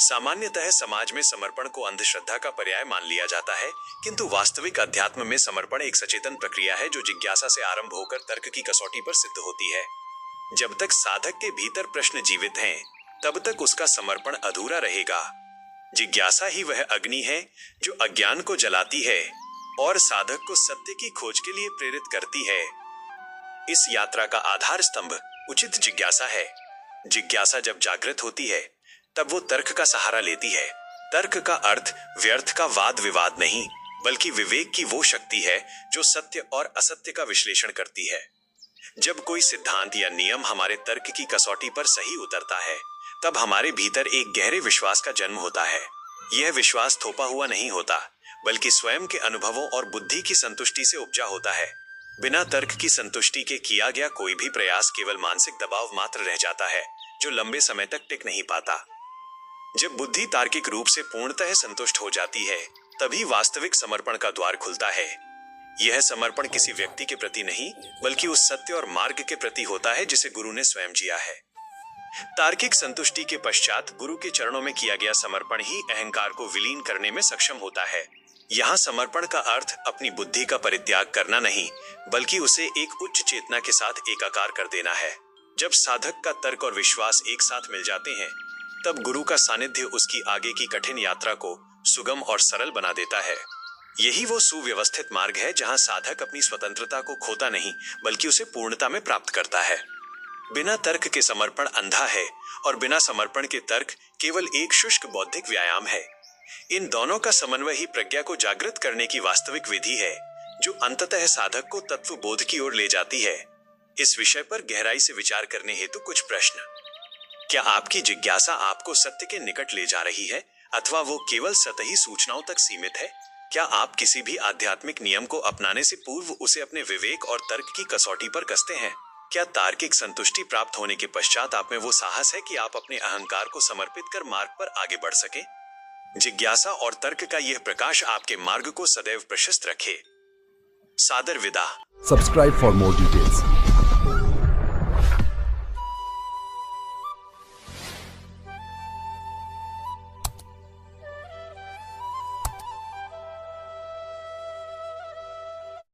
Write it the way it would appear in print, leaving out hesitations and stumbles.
सामान्यतः समाज में समर्पण को अंधश्रद्धा का पर्याय मान लिया जाता है, किंतु वास्तविक अध्यात्म में समर्पण एक सचेतन प्रक्रिया है जो जिज्ञासा से आरंभ होकर तर्क की कसौटी पर सिद्ध होती है। जब तक साधक के भीतर प्रश्न जीवित हैं, तब तक उसका समर्पण अधूरा रहेगा। जिज्ञासा ही वह अग्नि है जो अज्ञान को जलाती है और साधक को सत्य की खोज के लिए प्रेरित करती है। इस यात्रा का आधार स्तंभ उचित जिज्ञासा है। जिज्ञासा जब जागृत होती है, तब वो तर्क का सहारा लेती है। तर्क का अर्थ व्यर्थ का वाद विवाद नहीं, बल्कि विवेक की वो शक्ति है जो सत्य और असत्य का विश्लेषण करती है। जब कोई सिद्धांत या नियम हमारे तर्क की कसौटी पर सही उतरता है, तब हमारे भीतर एक गहरे विश्वास का जन्म होता है। यह विश्वास थोपा हुआ नहीं होता, बल्कि स्वयं के अनुभवों और बुद्धि की संतुष्टि से उपजा होता है। बिना तर्क की संतुष्टि के किया गया कोई भी प्रयास केवल मानसिक दबाव मात्र रह जाता है, जो लंबे समय तक टिक नहीं पाता। जब बुद्धि तार्किक रूप से पूर्णतः संतुष्ट हो जाती है, तभी वास्तविक समर्पण का द्वार खुलता है। यह समर्पण किसी व्यक्ति के प्रति नहीं, बल्कि उस सत्य और मार्ग के प्रति होता है जिसे गुरु ने स्वयं जिया है। तार्किक संतुष्टि के पश्चात गुरु के चरणों में किया गया समर्पण ही अहंकार को विलीन करने में सक्षम होता है। यहाँ समर्पण का अर्थ अपनी बुद्धि का परित्याग करना नहीं, बल्कि उसे एक उच्च चेतना के साथ एकाकार कर देना है। जब साधक का तर्क और विश्वास एक साथ मिल जाते हैं, तब गुरु का सानिध्य उसकी आगे की कठिन यात्रा को सुगम और सरल बना देता है। यही वो सुव्यवस्थित मार्ग है जहां साधक अपनी स्वतंत्रता को खोता नहीं, बल्कि उसे पूर्णता में प्राप्त करता है। बिना तर्क के समर्पण अंधा है और बिना समर्पण के तर्क केवल एक शुष्क बौद्धिक व्यायाम है। इन दोनों का समन्वय ही प्रज्ञा को जागृत करने की वास्तविक विधि है, जो अंततः साधक को तत्व बोध की ओर ले जाती है। इस विषय पर गहराई से विचार करने हेतु कुछ प्रश्न। क्या आपकी जिज्ञासा आपको सत्य के निकट ले जा रही है, अथवा वो केवल सतही सूचनाओं तक सीमित है? क्या आप किसी भी आध्यात्मिक नियम को अपनाने से पूर्व उसे अपने विवेक और तर्क की कसौटी पर कसते हैं? क्या तार्किक संतुष्टि प्राप्त होने के पश्चात आप में वो साहस है कि आप अपने अहंकार को समर्पित कर मार्ग पर आगे बढ़ सके? जिज्ञासा और तर्क का यह प्रकाश आपके मार्ग को सदैव प्रशस्त रखे। सादर विदा। Subscribe for more details.